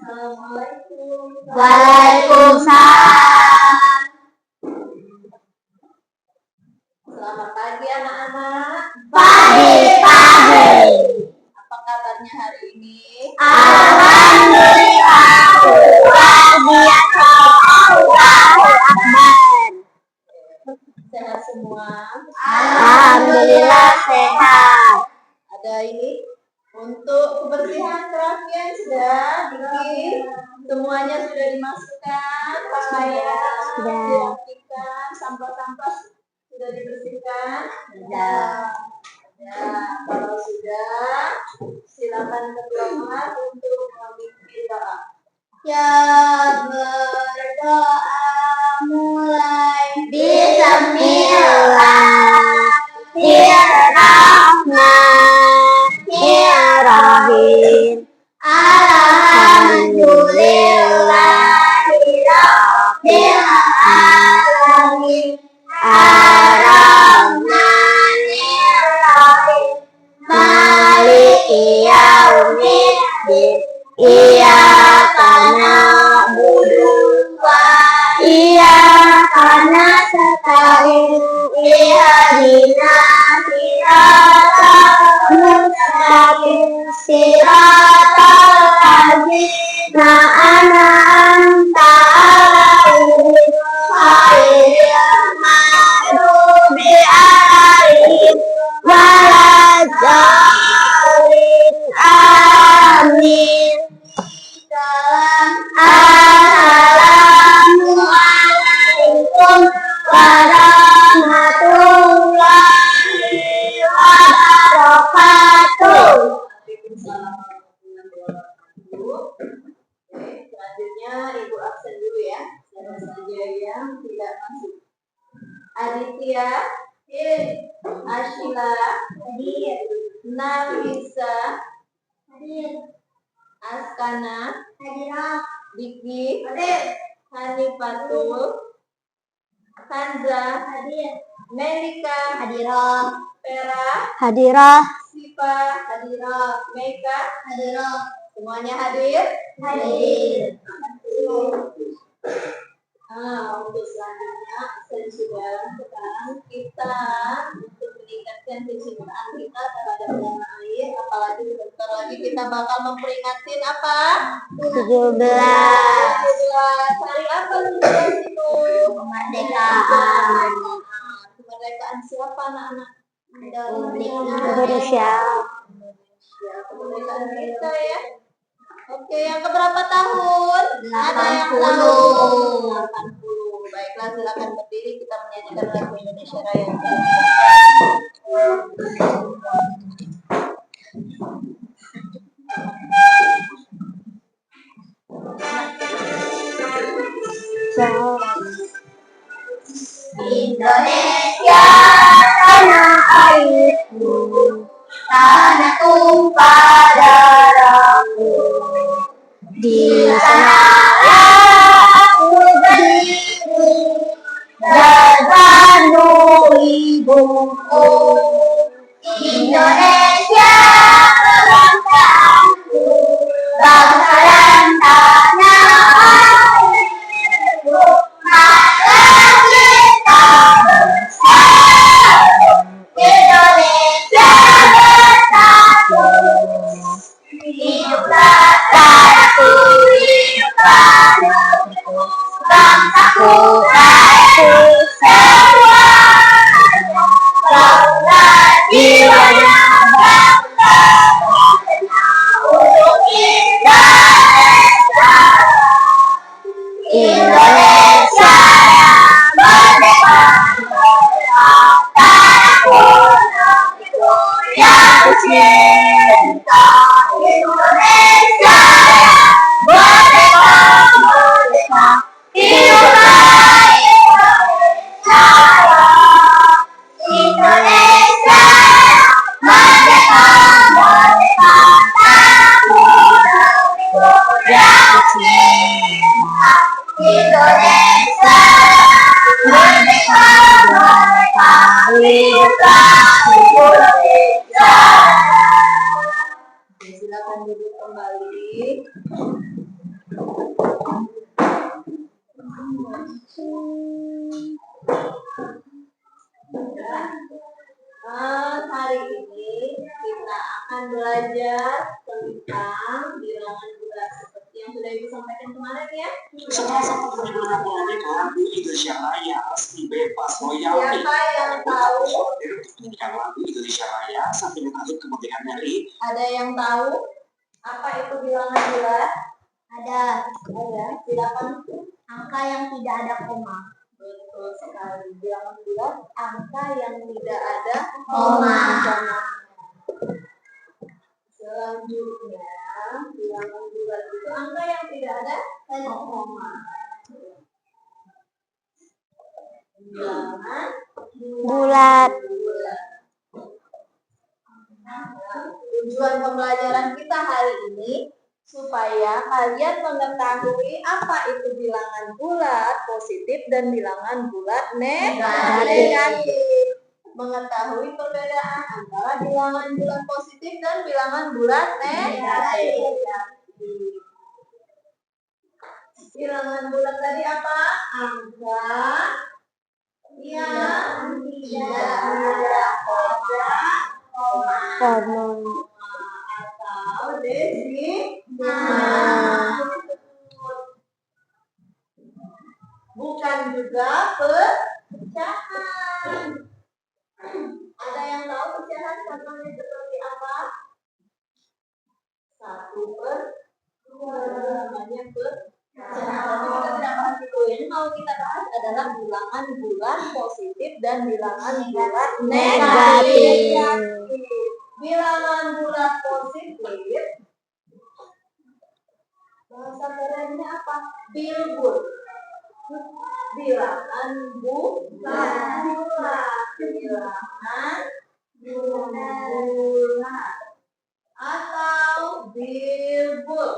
Assalamualaikum. Waalaikumsalam. Selamat pagi anak-anak. Pagi. Apa kabarnya hari ini? Alhamdulillah. Luar biasa. Allahu Akbar. Sehat semua? Alhamdulillah sehat. Ada ini untuk kebersihan kerapian sudah bikin, semuanya sudah dimasukkan, pakaian Sudah. dirapikan, sampah-sampah sudah dibersihkan. Sudah. Ya, kalau sudah, silakan berdoa untuk memimpin doa. Ya, berdoa mulai. Bismillahirrahmanirrahim. Alhamdulillahirabbil alamin. Ar-Rahmanir-Rahim. Maliki yaumiddin. Iyyaka na'budu wa iyyaka nasta'in. Ihdinas siratal mustaqim. Siratal ladzina an'amta 'alaihim ghairil maghdubi 'alaihim waladdallin. Amin. Assalamualaikum warahmatullahi wabarakatuh. Oke, selanjutnya Ibu absen dulu ya. Siapa saja yang tidak masuk? Aditya, Ashila, Nafisa, Askana, Diki, Hanifatul, Hanza, Melika, Vera, Hadirah. Siva, Meka, semuanya hadir? Untuk selanjutnya saya sudah sekarang kita untuk meningkatkan kecintaan kita terhadap tanah air, apalagi sebentar lagi kita bakal memperingati apa? 17. Hari apa 17 itu? Kemerdekaan. Kemerdekaan siapa anak-anak? Indonesia. Kemerdekaan kita ya. Oke, yang keberapa tahun? Ada yang 80. tahu? 80. Baiklah, silakan berdiri, kita menyanyikan lagu Indonesia Raya. Indonesia tanah airku, tanah tumpah darahku. Di sanalah aku berdiri, berbandung ibuku. Indonesia kebanggaanku, bangsa dan tanah airku. Maka kita bersatu, Indonesia bersatu. Hiduplah tanahku, hiduplah negeriku, bangsaku, rakyatku semuanya. Bangga jiwanya, bangga badannya untuk Indonesia. Indonesia merdeka, merdeka, tanahku, negeriku yang ku cinta. Indonesia merdeka, merdeka, hiduplah Indonesia. Indonesia merdeka, merdeka, tanahku, negeriku yang ku cinta. Indonesia merdeka, merdeka, hiduplah Indonesia. Silakan duduk kembali. Hari ini kita akan belajar tentang bilangan bulat seperti yang sudah Ibu sampaikan kemarin ya. Setelah satu hari berlaku mereka di Indonesia Raya resmi bebas royalti. Siapa yang tahu? Untuk menyanyikan lagu Indonesia Raya sampai menuntut kemerdekaan RI. Ada yang tahu apa itu bilangan bulat? Ada. Silakan. Angka yang tidak ada koma. Betul sekali. Bilangan bulat angka yang tidak ada koma. Selanjutnya, bilangan bulat itu angka yang tidak ada koma. Bilangan bulat. Tujuan pembelajaran kita hari ini supaya kalian mengetahui apa itu bilangan bulat positif dan bilangan bulat negatif. Mengetahui perbedaan antara bilangan bulat positif dan bilangan bulat negatif. Bilangan bulat tadi apa? Angka yang tidak ada koma atau desimal. Bukan juga pecahan. Ada yang tahu pecahan contohnya seperti apa? 1/2 namanya pecahan. Tapi kita tidak bahas itu. Yang mau kita bahas adalah bilangan bulat positif dan bilangan bulat negatif. Bilangan bulat positif bahasa kerennya apa? Bilbul. Bilangan bulat. Bilangan bulat atau bilbul.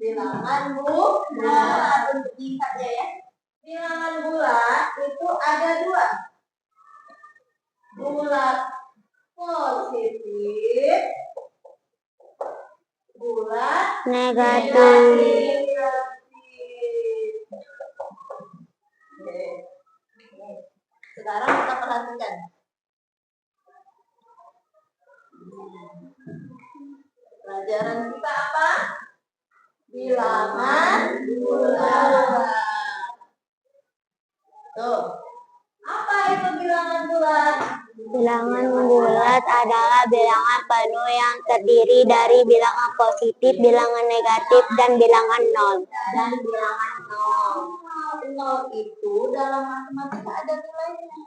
Bilangan bulat untuk tingkatnya ya. Bilangan bulat itu ada 2. Bulat positif, bulat Negatif. Oke. Sekarang kita perhatikan. Pelajaran kita apa? Bilangan bulat. Tuh. Apa itu bilangan bulat? Bilangan bulat adalah bilangan penuh yang terdiri dari bilangan positif, bilangan negatif, dan bilangan nol. Dan bilangan nol. Nol itu dalam matematika ada nilainya.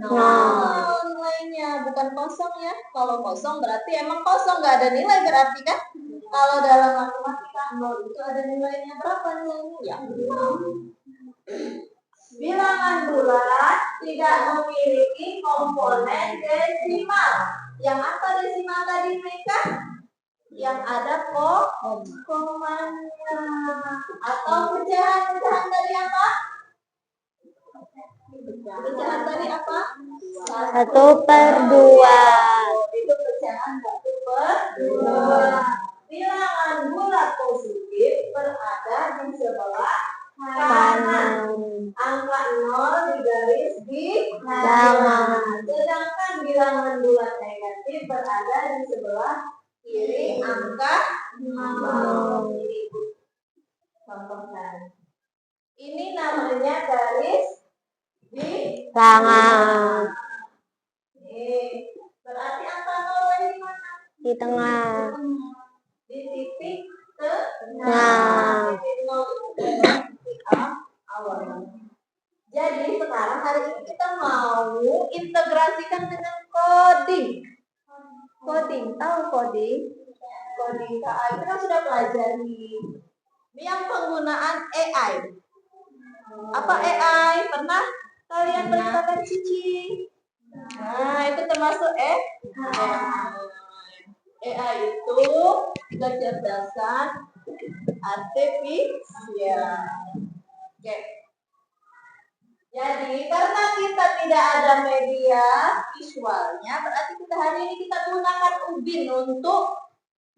Nol nilainya, bukan kosong ya. Kalau kosong berarti emang kosong, nggak ada nilai berarti kan? Kalau dalam matematika nol itu ada nilainya berapa nilainya? Ya nol. Bilangan bulat tidak memiliki komponen desimal. Yang apa desimal tadi mereka? Yang ada komanya. Atau pecahan tadi apa? Pecahan tadi apa? 1/2. Itu pecahan 1/2. Bilangan bulat positif berada di sebelah kanan. Angka 0 digaris di kanan. Sedangkan bilangan bulat negatif berada di sebelah kiri angka 0. Contohkan. Ini namanya garis di Tangan. Berarti angka 0 di mana? Di tengah. Di titik tengah. Titik 0 itu adalah titik awal. Jadi sekarang hari ini kita mau integrasikan dengan coding. Coding, tahu coding? Coding KI kita sudah pelajari. Yang penggunaan AI. Apa AI? Pernah kalian beritakan Cici? Nah, itu termasuk AI itu kecerdasan artifisial. Oke. Jadi karena kita tidak ada media visualnya, berarti kita hari ini kita gunakan Ubin untuk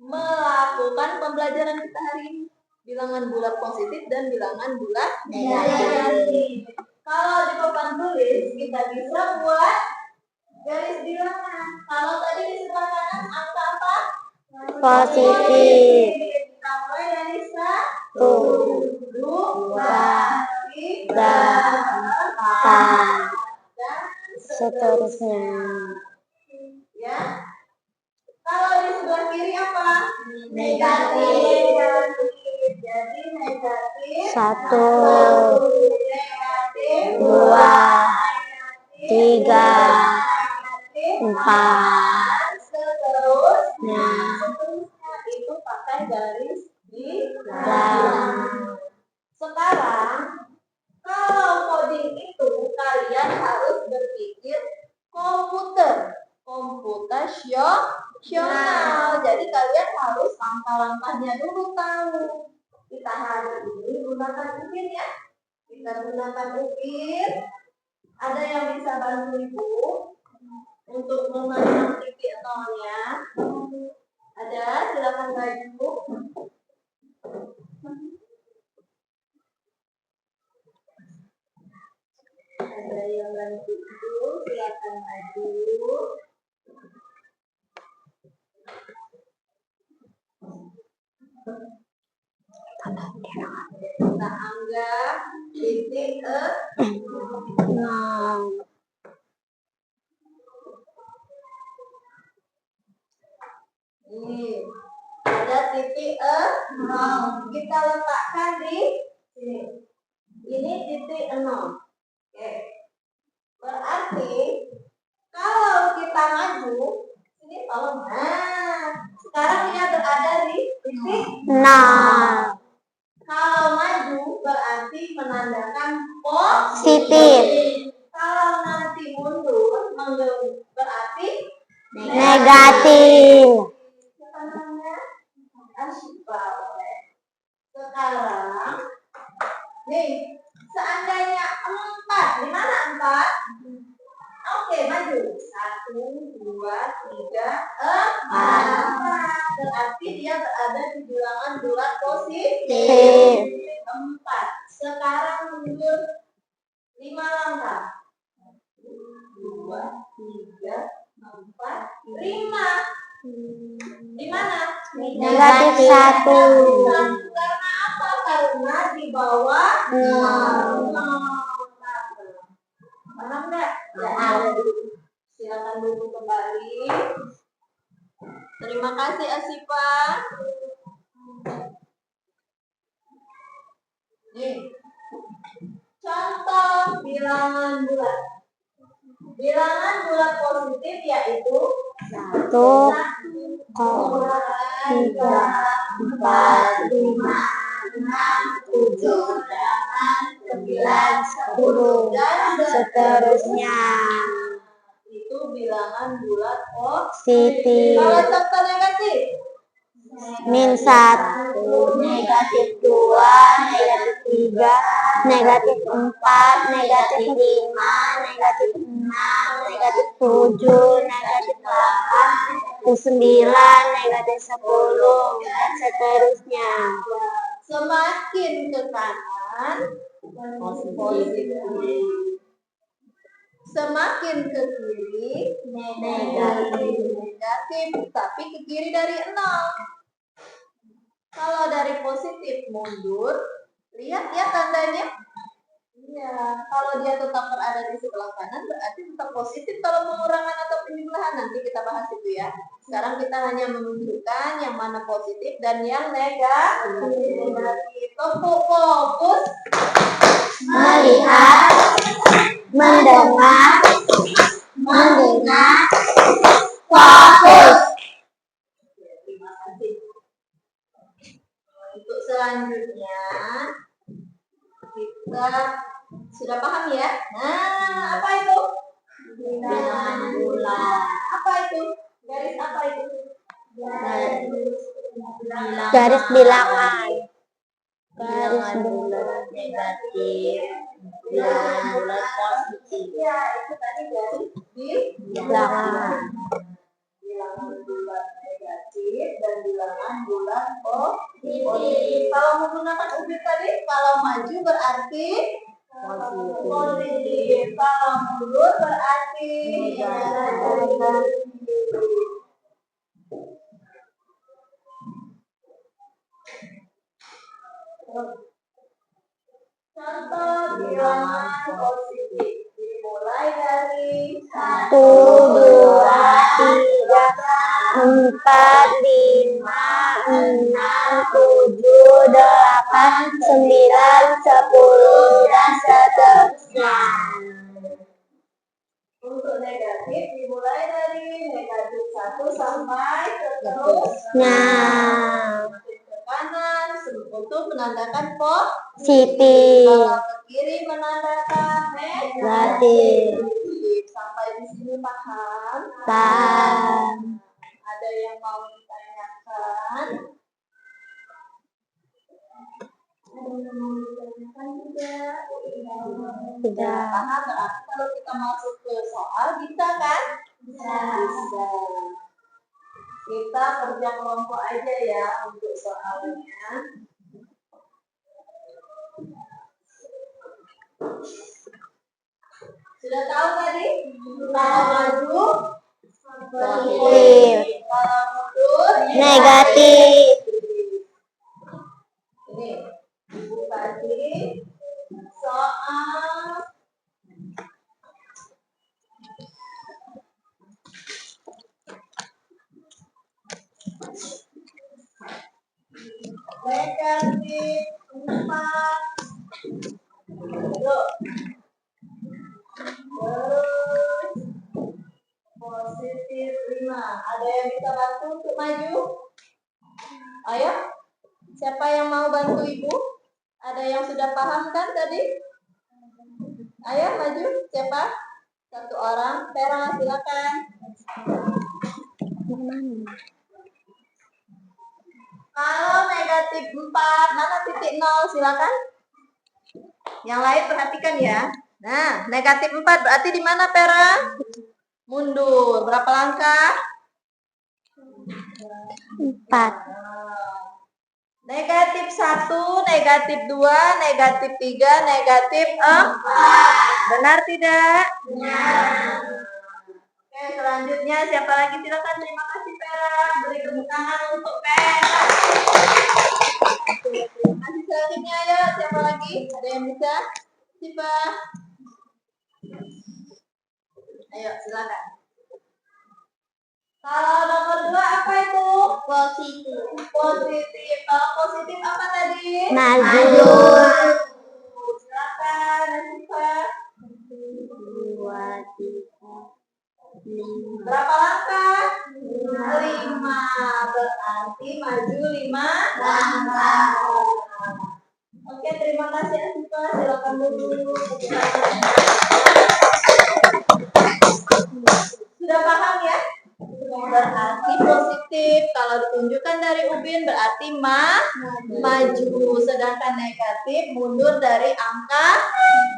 melakukan pembelajaran kita hari ini. Bilangan bulat positif dan bilangan bulat negatif. Kalau di papan tulis kita bisa buat garis bilangan. Kalau tadi di sebelah kanan angka apa? Positif. Kita mulai dari 1, 2, 3, 4, dan seterusnya. ya. Kalau di sebelah kiri apa? Negatif. Jadi negatif 1, negatif 2, 3, negatif 4. seterusnya. Nah, Seterusnya itu pakai garis bilangan. dan Sekarang kalau coding itu kalian harus berpikir komputasional. Jadi kalian harus langkah-langkahnya dulu tahu. Kita hari ini gunakan ukir ya. Kita gunakan ukir. Ada yang bisa bantu ibu untuk memasang titik nolnya? Ada, silakan maju. Ada yang bantu ibu, silakan maju. Kita anggap titik 6. Ini ada titik 0. Kita letakkan di sini. Ini titik 0. Oke. Berarti kalau kita maju, sini tolong. Nah, sekarang dia berada di titik 6. Kalau maju berarti menandakan Positif. Kalau nanti mundur berarti Negatif. Siapa namanya? Asyifa. Sekarang nih, seandainya 4, di mana 4? Oke, maju. 1, 2, 3, 4. Berarti dia berada di bilangan bulat positif. 4. Sekarang mundur 5 langkah. 2, 3, 4, 5. Di mana? Negatif 1. Karena apa? Karena di bawah 0. Paham nggak? Ya, silakan duduk kembali. Terima kasih Asifa. Nih, contoh bilangan bulat. Bilangan bulat positif yaitu 1, 2, 3, 4, 5, 6, 7, 8, 9, 10, dan seterusnya. Itu bilangan bulat Positif. Kalau contoh negatif? -1, negatif 2, negatif 3, negatif 4, negatif 5, negatif 6, negatif 7, negatif 8, negatif 9, negatif 10, dan seterusnya. Semakin ke kanan positif. Semakin ke kiri negatif, tapi ke kiri dari 0. Kalau dari positif mundur, lihat ya tandanya. Iya, kalau dia tetap berada di sebelah kanan berarti tetap positif kalau pengurangan atau penjumlahan. Nanti kita bahas itu ya. Sekarang kita hanya menunjukkan yang mana positif dan yang negatif. Fokus Melihat, mendengar, fokus. Terima kasih. Untuk selanjutnya kita sudah paham ya. Nah, apa itu? Bilangan bulat. Apa itu? Garis apa itu? Garis bilangan. Bilangan bulat negatif, bilangan bulat positif. Ya, itu tadi garis bilangan. Bilangan bulat negatif, dan bilangan bulat positif. Kalau menggunakan ubin tadi, kalau maju berarti positif. Kalau mundur berarti negatif. Contoh bilangan positif dimulai dari 1, 2, 3, 4, 5, 6, 7, 8, 9, 10, dan seterusnya. Untuk negatif dimulai dari negatif 1 sampai seterusnya. Nah, Ke kanan untuk menandakan positif. positif. Kalau ke kiri menandakan negatif. Sampai di sini paham? Paham. Ada yang mau ditanyakan? Ada yang mau ditanyakan tidak? Tidak. Paham berarti kalau kita masuk ke soal bisa kan? Bisa. Kita kerja kelompok aja ya untuk soalnya. Sudah tahu tadi? Kalau maju Positif. kalau mundur Negatif. Ini ibu tadi soal negatif 4. Yuk. Terus positif 5. Ada yang bisa bantu untuk maju? Ayo. Siapa yang mau bantu ibu? Ada yang sudah paham kan tadi? Ayo maju. Siapa? Satu orang. Vera silakan. Kalau negatif 4, mana titik 0? Silakan. Yang lain perhatikan ya. Nah, negatif 4 berarti di mana, Vera? Mundur. Berapa langkah? 4. Negatif 1, negatif 2, negatif 3, negatif 4. Benar tidak? Benar. Oke, selanjutnya siapa lagi? Silakan. Terima kasih, Vera. Beri tepuk tangan untuk Vera. Terima kasih. Selanjutnya ya, siapa lagi? Ada yang bisa? Siapa? Ayo, silakan. Kalau nomor 2 apa itu? Positif. Positif. Kalau positif apa tadi? Maju. Silakan, Nasifa. 2, 3, 5. Berapa langkah? 5. Berarti maju 5 langkah. Oke, terima kasih Nasifa. Silakan dulu. Sudah paham ya? Berarti positif. Kalau ditunjukkan dari ubin berarti maju. Sedangkan negatif mundur dari angka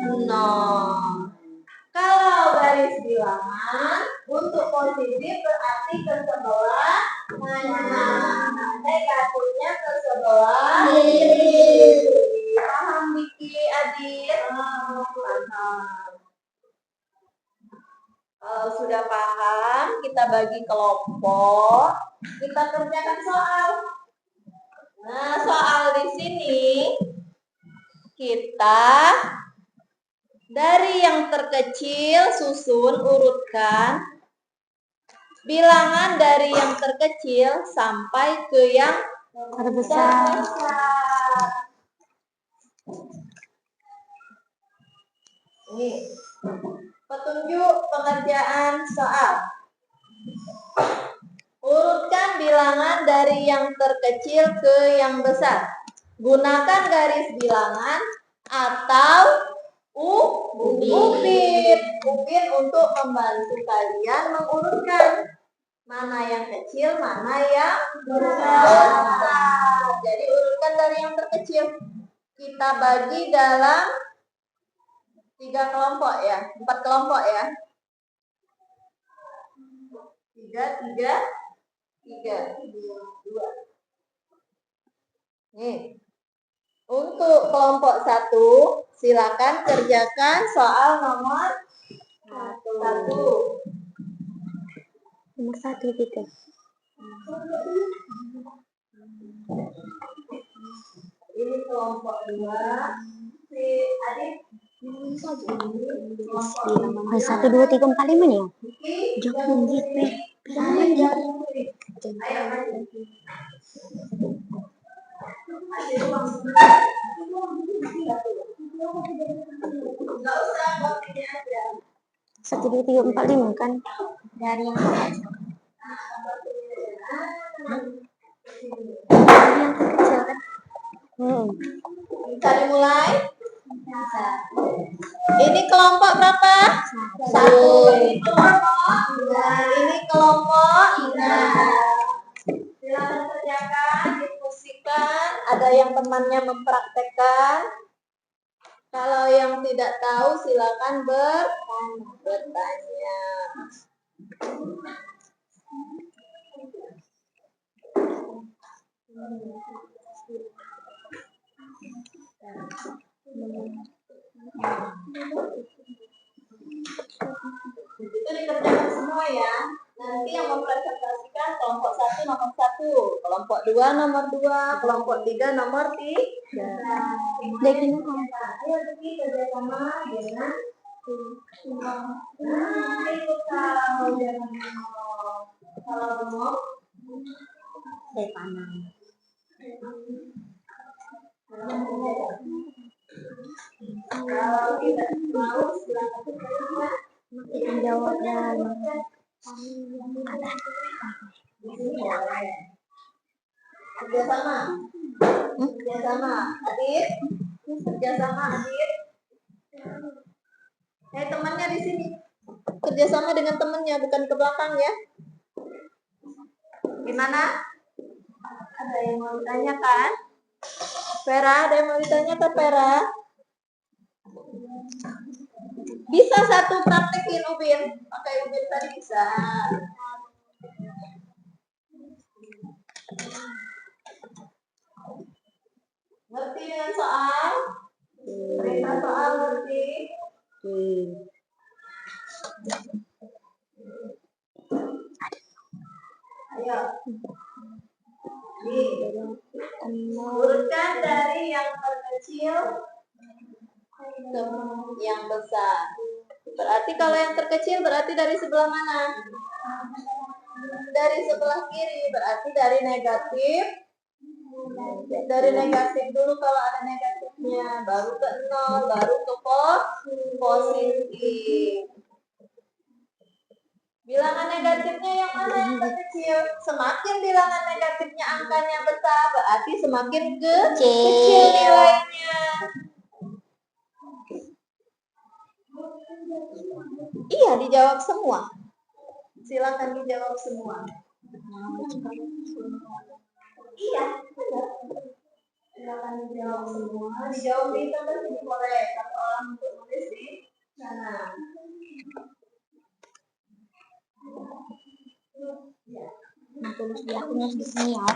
0. Kalau garis bilangan untuk positif berarti ke sebelah kanan. Negatifnya ke sebelah kiri. Paham Vicky, Adit? Paham. Kalau sudah paham, kita bagi kelompok, kita kerjakan soal. Nah, soal di sini kita dari yang terkecil susun urutkan bilangan dari yang terkecil sampai ke yang terbesar. Ini petunjuk pengerjaan soal. Urutkan bilangan dari yang terkecil ke yang besar. Gunakan garis bilangan atau ubin. Ubin untuk membantu kalian mengurutkan mana yang kecil, mana yang besar. Jadi urutkan dari yang terkecil. Kita bagi dalam 3 kelompok ya, 4 kelompok ya. 3, 3, 3, 2. Nih. Untuk kelompok 1, silakan kerjakan soal nomor 1. Nomor 1 gitu. Ini kelompok 2. Si adik. Oh, 1, 2, 3, 4, 5 nih. Jangan gitu. Ayo, Enggak usah, buktinya aja. 1, 2, 3, 4, 5 kan dari yang kecil kan. Bisa dimulai? Ini kelompok berapa? 1. Ini kelompok 2. Ini kelompok 3. Silakan kerjakan, diskusikan. Ada yang temannya mempraktekkan. Kalau yang tidak tahu silakan bertanya. Itu dikerjakan semua ya. Nanti yang mempresentasikan kelompok 1 nomor 1, kelompok 2 nomor 2, kelompok 3 nomor 3. Ayo Deki kerjasama dengan itu kalau jangan ngomong. Kalau ngomong Stefana. Kalau tidak mau silakan kerjasama. Kita jawab dan Kerjasama. Kerjasama. Adit. Kerjasama Adit. Temannya di sini. Kerjasama dengan temannya, bukan ke belakang ya. Gimana? Ada yang mau ditanyakan? Vera, ada yang mau ditanyakan Vera? Bisa satu praktekin Ubin. Pakai Ubin tadi bisa. Ngerti dengan soal? Perintah soal ngerti? Ayo. Urutkan dari yang terkecil ke yang besar. Berarti kalau yang terkecil berarti dari sebelah mana? Dari sebelah kiri, berarti dari negatif. Dari negatif dulu kalau ada negatifnya, baru ke 0, baru ke positif. Bilangan negatifnya yang mana yang terkecil? Semakin bilangan negatifnya angkanya besar, berarti semakin kecil nilainya. Iya, dijawab semua. Silakan dijawab semua. Iya, benar. Silakan dijawab semua. Dijawab di tempat sini boleh. Satu orang untuk nulis di sana. Nah, tulis di akunya di sini ya.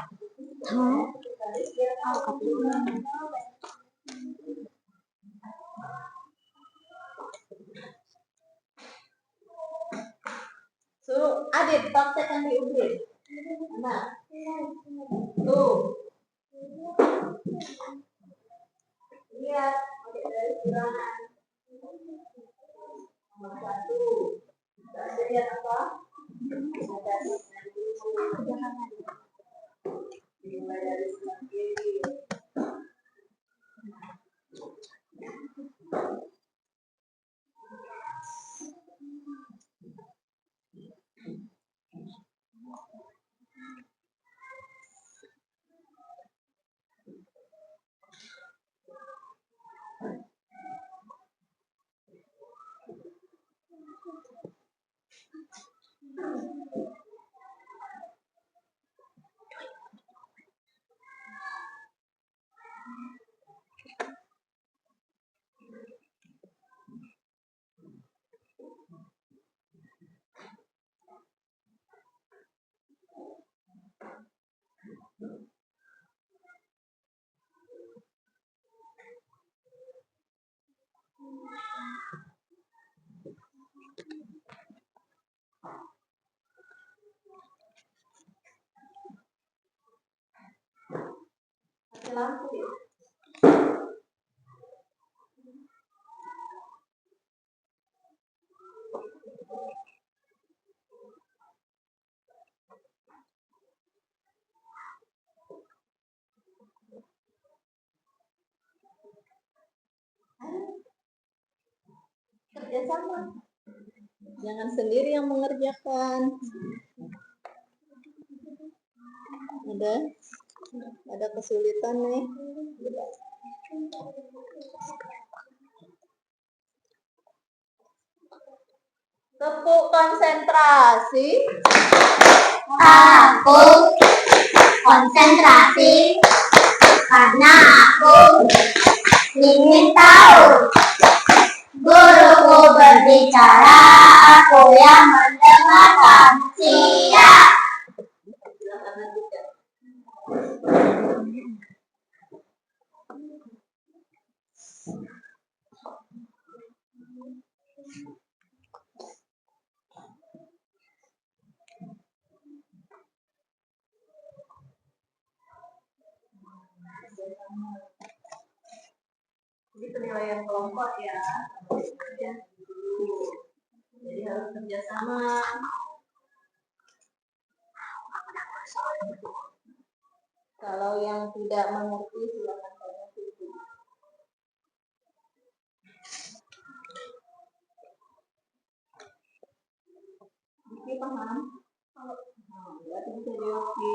Suruh Adit praktekkan di Ubin. Nah, tuh. Lihat, dari bilangan. Nomor 1. Ada lihat apa? Dimulai dari sebelah kiri. lampu ya. Kerjasama, jangan sendiri yang mengerjakan. Ada kesulitan nih. Tepuk konsentrasi. Aku konsentrasi karena aku ingin tahu. Guruku berbicara, aku yang mendengarkan. Siap. Silakan lanjutkan. Ini penilaian kelompok ya. Jadi harus kerjasama. Kalau yang tidak mengerti silakan tanya dulu. Oke, paham? Berarti bisa diuji.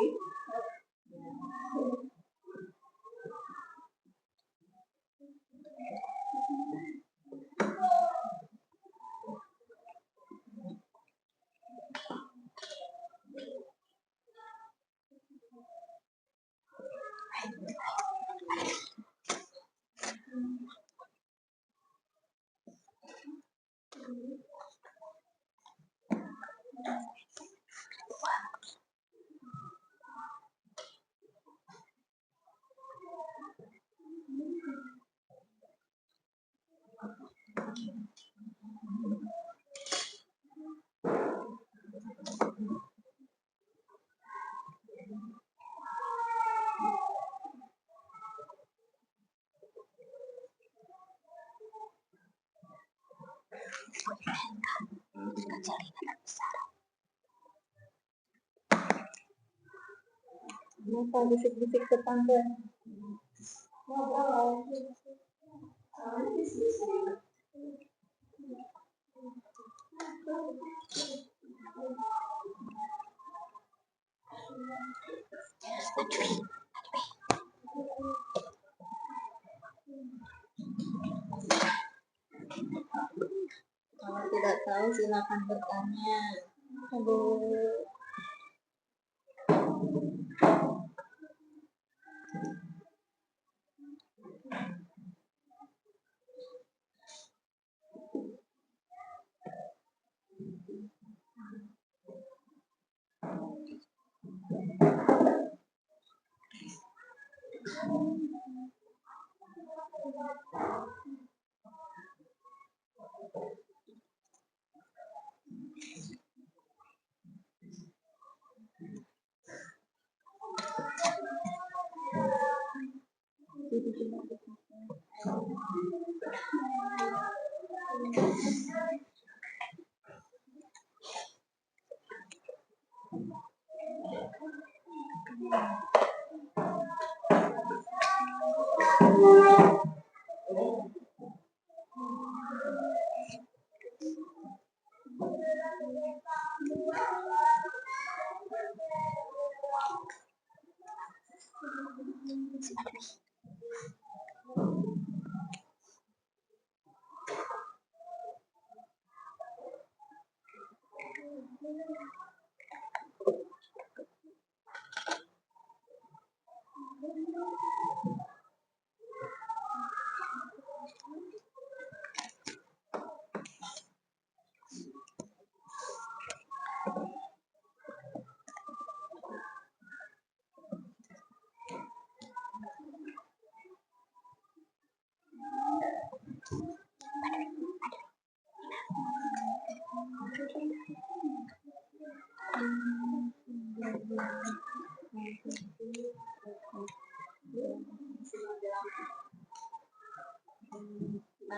Kenapa bisik-bisik tetangga? Kalau tidak tahu silakan bertanya. Aduh.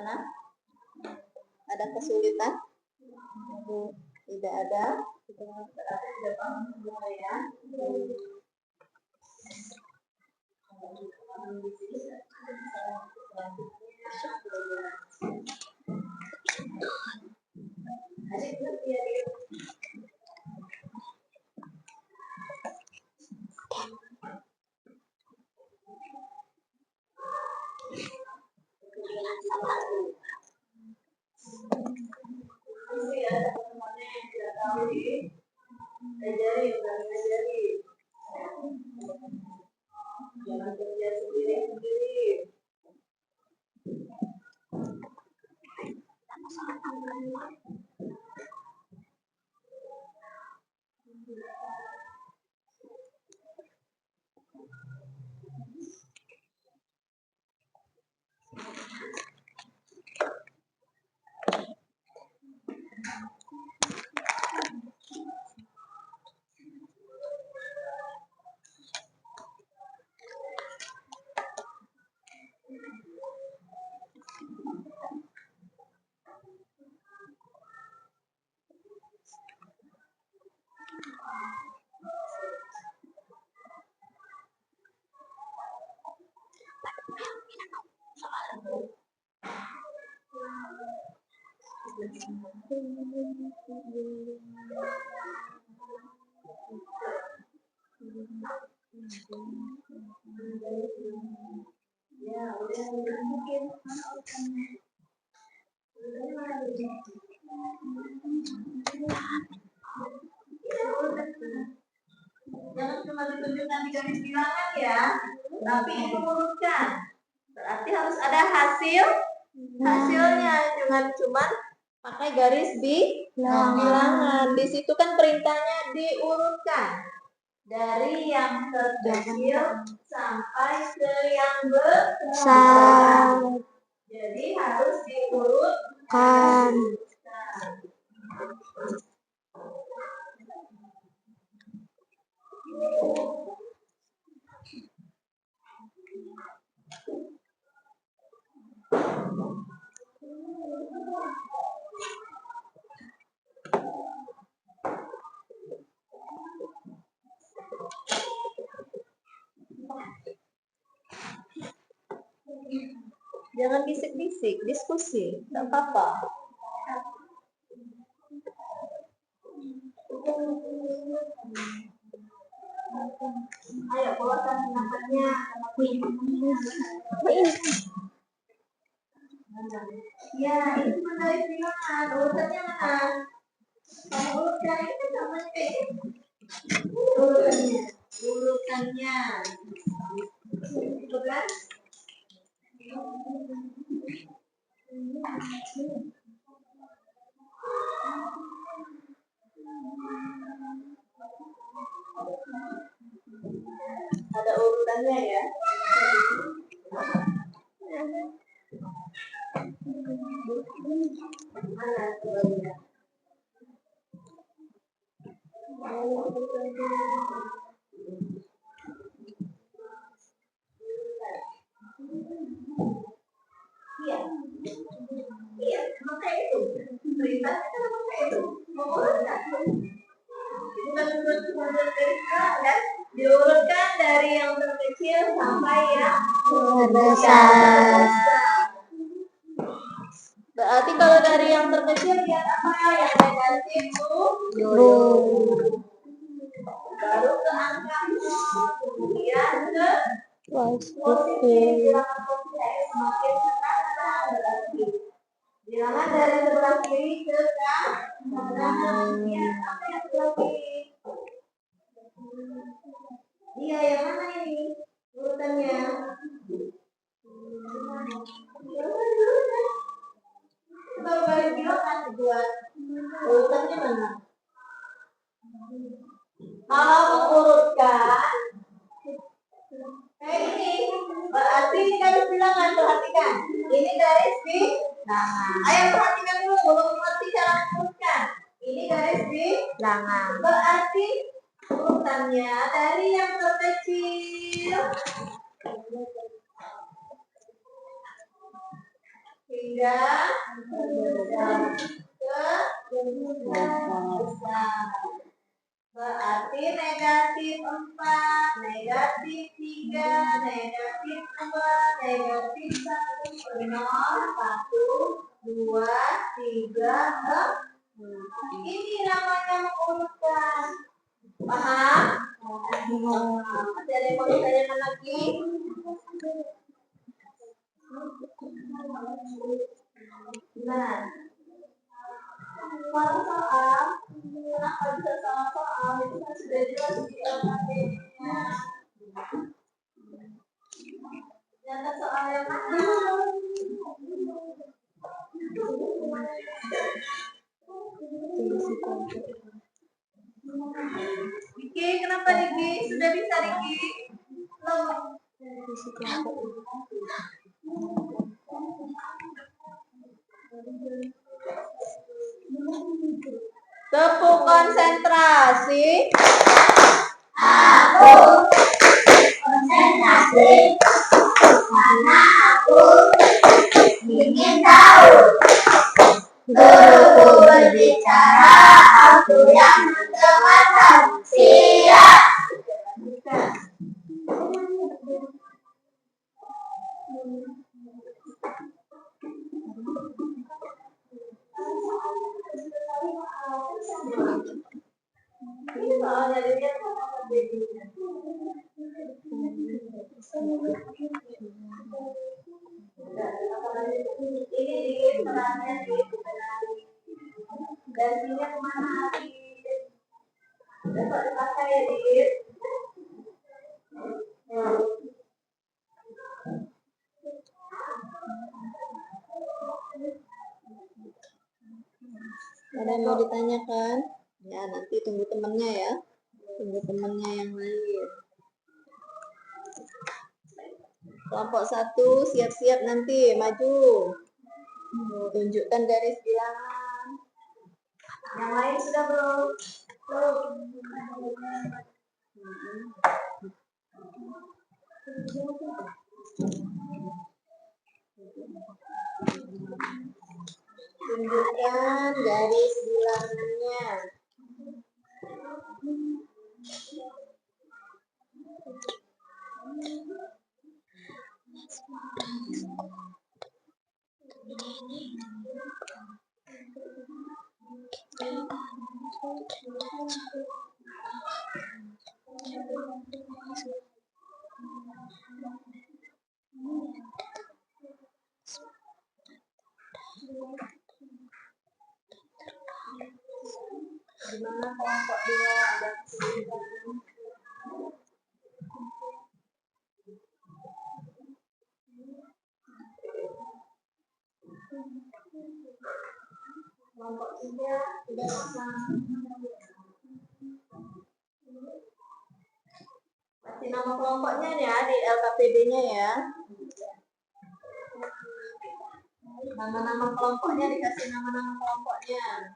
Gimana? Ada kesulitan? Tidak ada. Berarti sudah paham semua ya. Jangan kerja sendiri-sendiri. Ya, udah mungkin. Jangan cuma ditunjukkan di garis bilangan ya, tapi diurutkan. Berarti harus ada hasilnya, jangan cuma pakai garis bilangan. Di situ kan perintahnya diurutkan dari yang terkecil sampai ke yang besar. Jadi harus diurutkan. Jangan bisik-bisik, diskusi, tidak apa-apa. Ayo keluarkan pendapatnya. Ya, itu menarik bilangan. Urutannya mana? Kamu urutkan ini kan namanya kayak urutannya. Itu kan? Ada urutannya ya. Mana urutannya? Iya, iya, maka itu perintahnya kan maka itu mengurutkan. Bukan cuma dari kan, diurutkan dari yang terkecil sampai yang terbesar. Berarti kalau dari yang terkecil lihat apa yang negatif dulu. Baru ke angka 0, kemudian ke positif. Bilangan positif semakin ke kanan berarti. Bilangan dari sebelah kiri ke kanan. Lihat apa yang sebelah kiri. Iya, yang mana ini urutannya? Coba balik bilangan buat urutannya mana? Kalau mengurutkan kayak ini, berarti ini garis bilangan, perhatikan. Ini garis bilangan. Ayo perhatikan dulu, belum mengerti cara mengurutkan. Ini garis bilangan. Berarti urutannya dari yang terkecil 3 ke besar. Berarti negatif 4, negatif 3, negatif 2, negatif 1, 0, 1, 2, 3, 4. Ini namanya mengurutkan. Paham? Masih ada yang mau ditanyakan lagi? Nah, kalau soal, kenapa bisa salah soal itu kan sudah jelas di LKP-nya. Nyata soal yang mana? Diki, kenapa Diki? Sudah bisa Diki? Belum. Tepuk konsentrasi. Aku konsentrasi karena aku ingin tahu. Guruku berbicara, aku yang mendengarkan. Siap. Ini soalnya dilihat sama babynya. Ini di perannya di dan sini kemana besok dipakai ya di ada yang mau ditanyakan? Ya nanti tunggu temennya ya, tunggu temennya yang lain. Kelompok 1 siap-siap nanti maju. Tunjukkan garis bilangan. Yang lain sudah belum? Belum. Tunjukkan garis bilangannya. Gimana kelompok 2 ada kesulitan? Kelompok 3 sudah pasang. Kasih nama kelompoknya ya di LKPD-nya ya. Nama-nama kelompoknya dikasih nama-nama kelompoknya.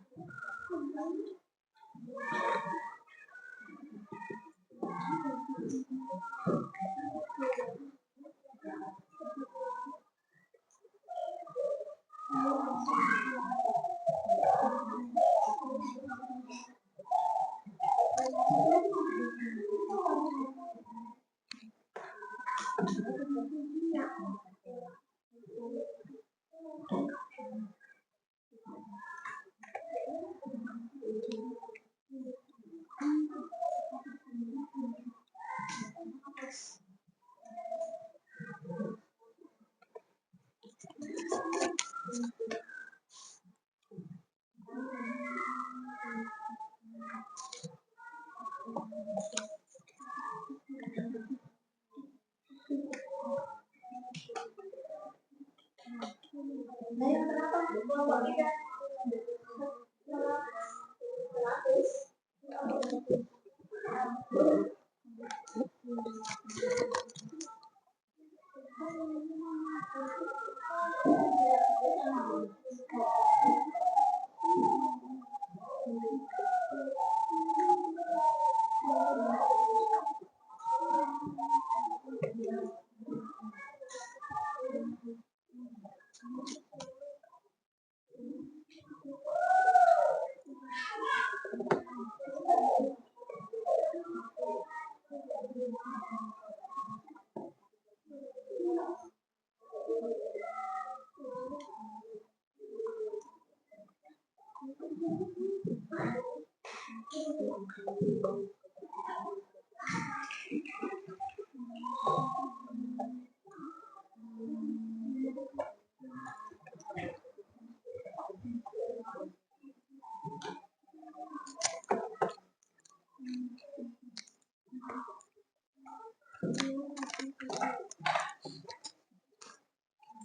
Nah, yang kenapa kelompok 3?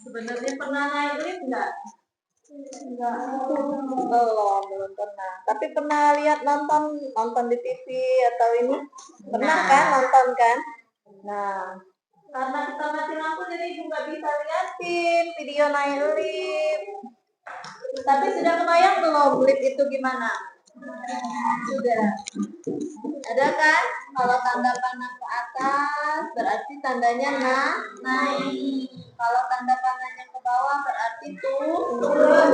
Sebenarnya pernah naik lift nggak? Enggak. Belum pernah. Tapi pernah lihat nonton di TV atau ini? Pernah kan nonton kan? Nah, karena kita mati lampu jadi ibu nggak bisa liatin video naik lift. Tapi sudah kebayang belum lift itu gimana? Sudah. Ada kan? Kalau tanda panah ke atas berarti tandanya naik. Kalau tanda panahnya ke bawah berarti turun.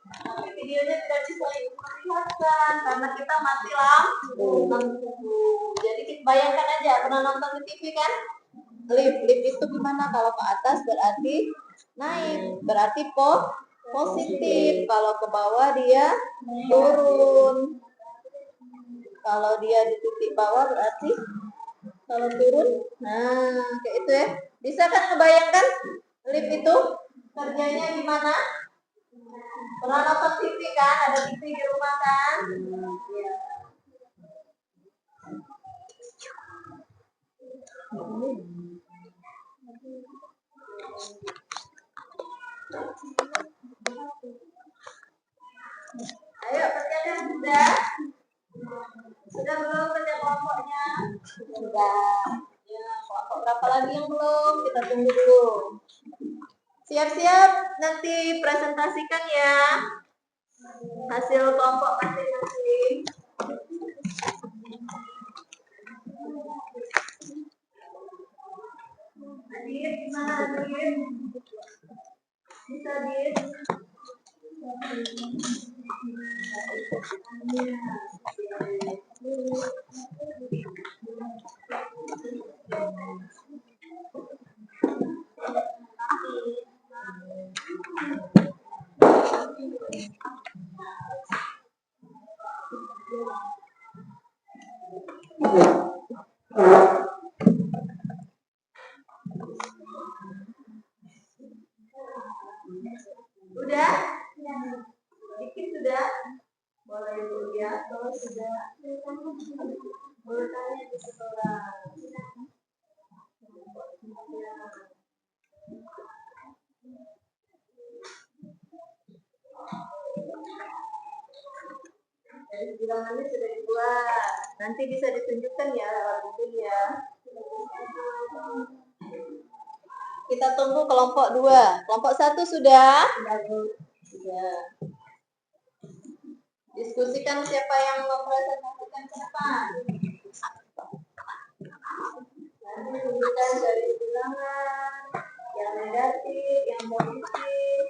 Tapi videonya tidak bisa ibu perlihatkan karena kita mati lampu. Jadi bayangkan aja, pernah nonton di TV kan? Lift itu gimana? Kalau ke atas berarti naik, berarti positif. Kalau ke bawah dia turun. Kalau dia di titik bawah berarti kalau turun. Nah, kayak itu ya. Bisa kan ngebayangkan lift itu kerjanya gimana? Pernah nonton TV kan? Ada TV di rumah kan? Iya. Ayo kerjakan sudah. Sudah belum kerja kelompoknya? Sudah. Ya, kelompok berapa lagi yang belum? Kita tunggu dulu. Siap-siap nanti presentasikan ya hasil kelompok masing-masing. Adit, gimana Adit? Bisa Adit? Udah? Dikit sudah? Boleh dulu ya, kalau sudah boleh tanya di sekolah. Dari bilangannya sudah dibuat, nanti bisa ditunjukkan ya lewat buku ya. Kita tunggu kelompok 2. Kelompok 1 sudah? Sudah. Diskusikan siapa yang mempresentasikan ke depan. Nanti tunjukkan dari bilangan, yang negatif, yang positif.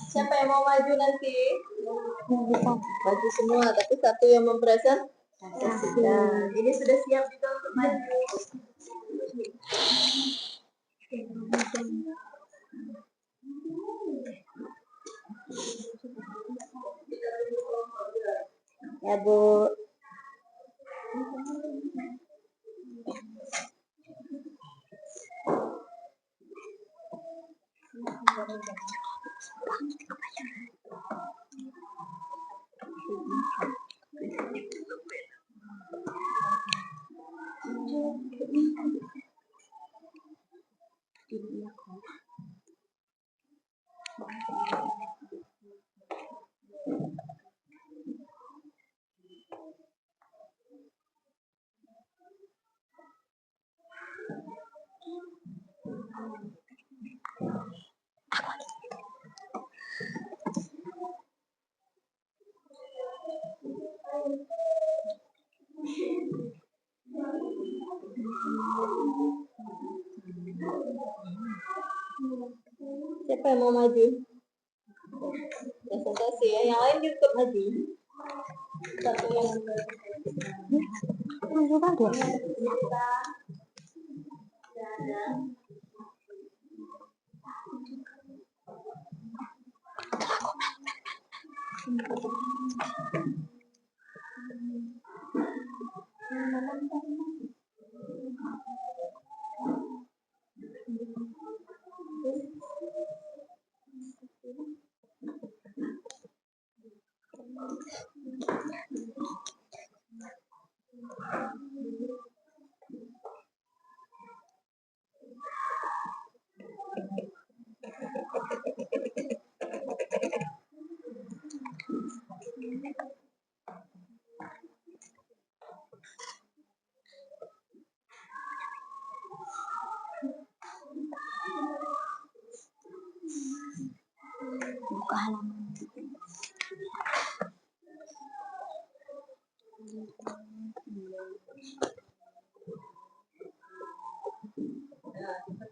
Siapa yang mau maju nanti? Maju semua, tapi satu yang mempresentasikan. Ini sudah siap juga untuk maju. Ya Bu. Siapa yang mau maju? Presentasi ya, yang lain juga maju. Satu yang buka halaman.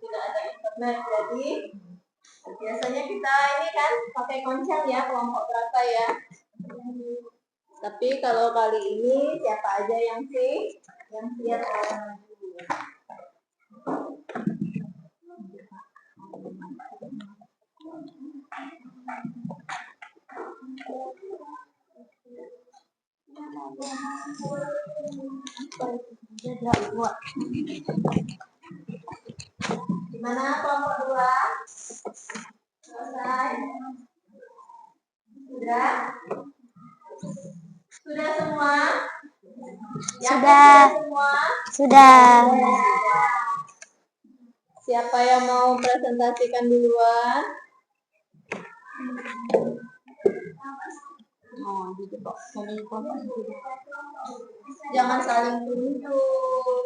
tidak ada internet, jadi biasanya kita ini kan pakai ponsel ya, kelompok berapa ya. Tapi kalau kali ini siapa aja yang siap maju. Gimana kelompok 2? Selesai? Sudah? Sudah semua? Sudah. Semua? Sudah. Siapa yang mau presentasikan duluan? Jangan saling tunjuk.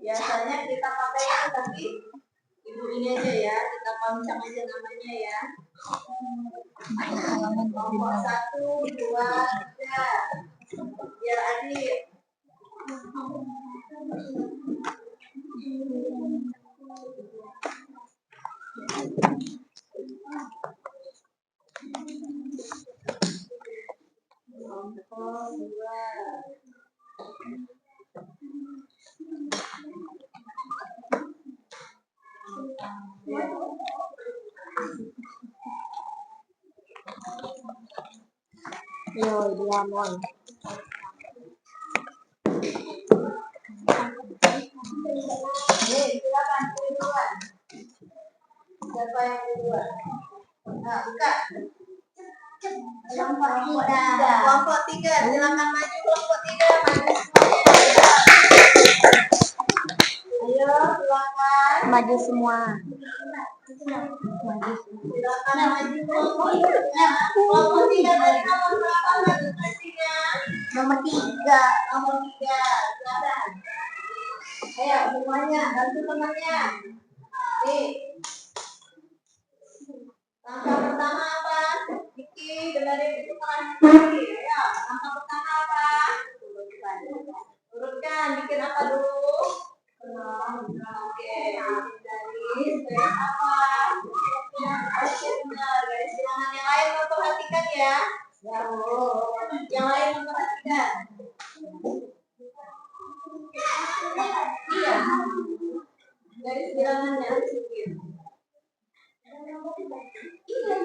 Biasanya kita pakai ini, tapi ibu ini aja ya, kita pancang aja namanya ya. Kelompok 1, 2, 3. Biar adil. Kelompok 2. Yo, diamond. Silakan duluan. Siapa yang duluan? Nah, buka. Kelompok 3. Kelompok 3, silakan maju kelompok 3, maju semuanya. Ayo, silakan. Maju semua. Silakan maju kelompok 3. Kelompok 3 dari nomor berapa registrasinya? Nomor 3. Nomor 3. Silakan. Ayo semuanya, bantu temannya. Nih. Langkah pertama apa? Diki, dengerin itu peran Diki. Ayo, langkah pertama apa? Urutkan, bikin apa dulu? Oke, garis apa? Oke, benar. Garis bilangan yang lain memperhatikan ya. Yang lain memperhatikan. Iya. Garis bilangannya sedikit. Iya.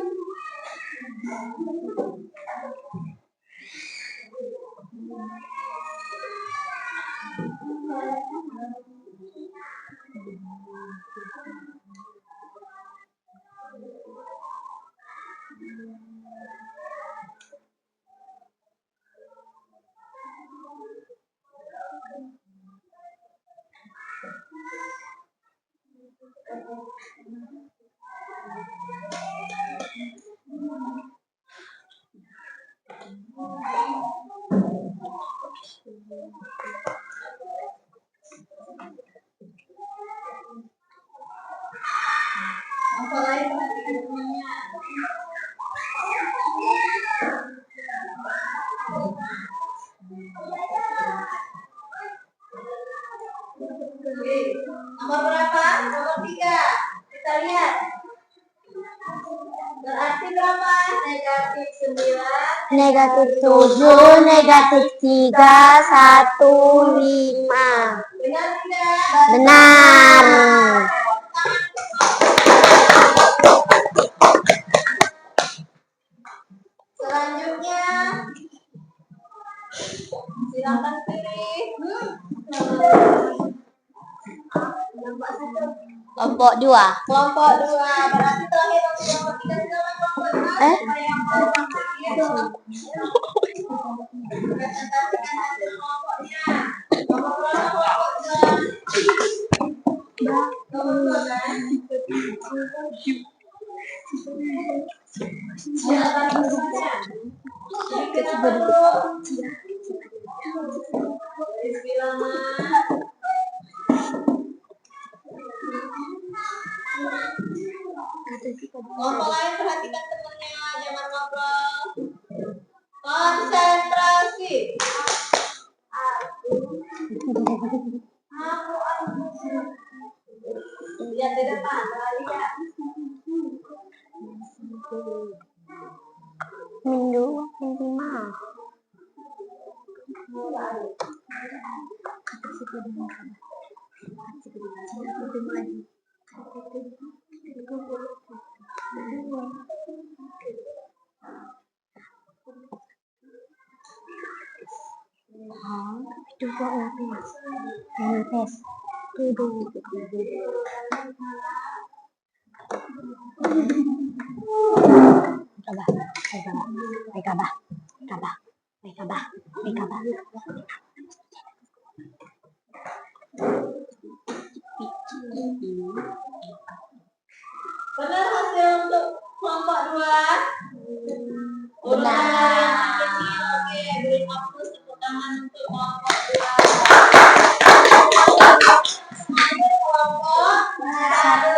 Apa lain perhatikan semuanya. Oke, nomor berapa? Nomor 3. Kita lihat. Berarti berapa? Negatif 9. Negatif 7, negatif 3, 1, 5. Benar tidak? Benar. Selanjutnya, silakan pilih. Kelompok 2. Kelompok 2. Berarti terakhir untuk kelompok 3 silakan kelompok 2. Eh? Supaya yang mau presentasikan hasil kelompoknya. Nomor berapa kelompok 2? Nomor 2 kan? Silakan bertanya. Kita dulu. Garis bilangan. Kelompok lain perhatikan temannya, jangan ngobrol. Konsentrasi. Lihat di depan, lihat. Minggu 5. Benar hasil untuk kelompok 2? Benar. Oke, beri hapus tepuk tangan untuk kelompok 2. Kelompok 1.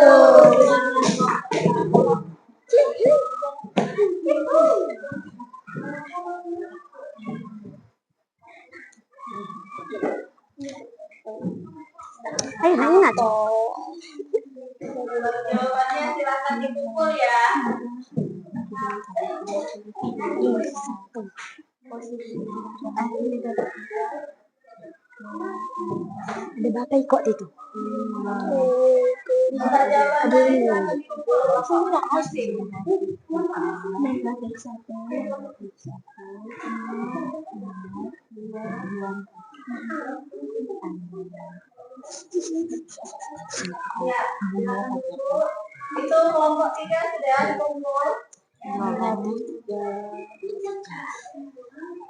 Ingat. Jawabannya silakan dipukul ya. Ada bapak ikut itu. Nomor jawaban tadi silakan dipukul. Ya, silakan dipukul. Itu kelompok 3 sudah dikumpul.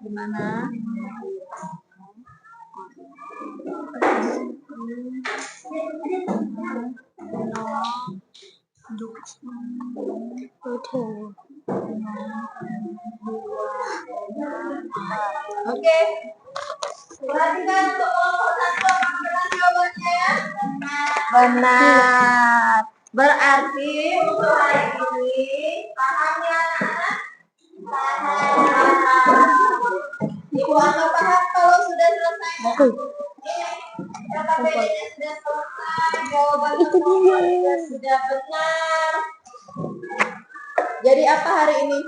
Gimana? Oke. Perhatikan untuk kelompok 1 apakah jawabannya ya? Benar. Berarti untuk hari ini paham ya anak-anak? Paham. Ibu anggap paham kalau sudah selesai. KKPD-nya sudah selesai, jawaban semua juga sudah benar. Jadi apa hari ini?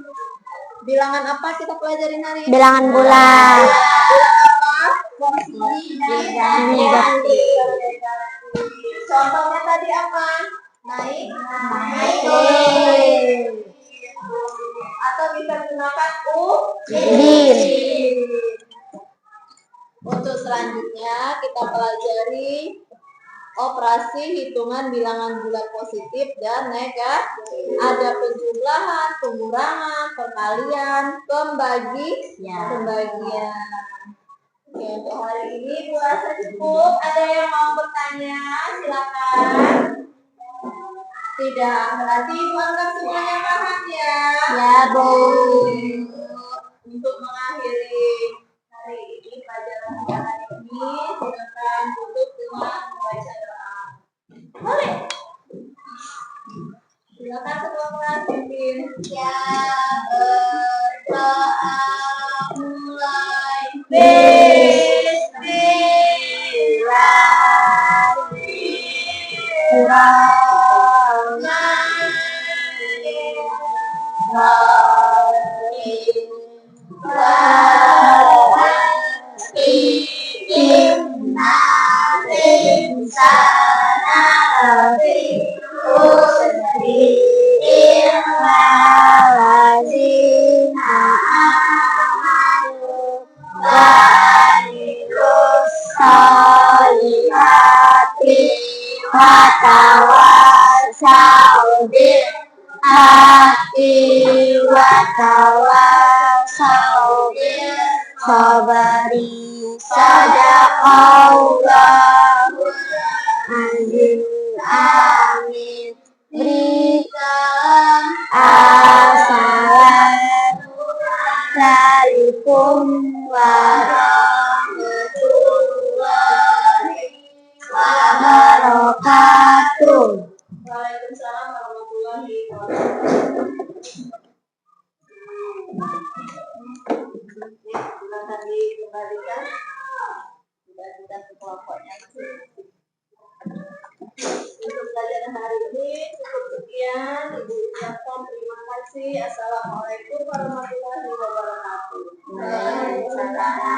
Bilangan apa kita pelajarin hari ini? Bilangan bulat. Negatif. Contohnya tadi apa? Naik. Atau bisa gunakan Bin. Untuk selanjutnya kita pelajari operasi hitungan bilangan bulat positif dan negatif. Ada penjumlahan, pengurangan, perkalian, pembagian. Oke, untuk hari ini Bu rasa cukup. Ada yang mau bertanya? Silakan. Tidak, berarti Ibu anggap semuanya paham ya? Ya, Bu. Untuk mengakhiri hari ini, pelajaran hari ini, silakan tutup dengan membaca doa. Boleh? Silakan semua kelas pimpin. Ya, berdoa mulai. Bismillahirrahmanirrahim. Watawasau bil haqqi watawasau bil sabari. Sadaqallahul azim. Amin. Berikan assalamualaikum warahmatullahi wabarakatuh. Waalaikumsalam warahmatullahi wabarakatuh. Silakan dikembalikan. Sudah kita ke kelompoknya. Untuk pelajaran hari ini cukup sekian. Ibu ucapkan terima kasih. Assalamualaikum warahmatullahi wabarakatuh. Waalaikumsalam.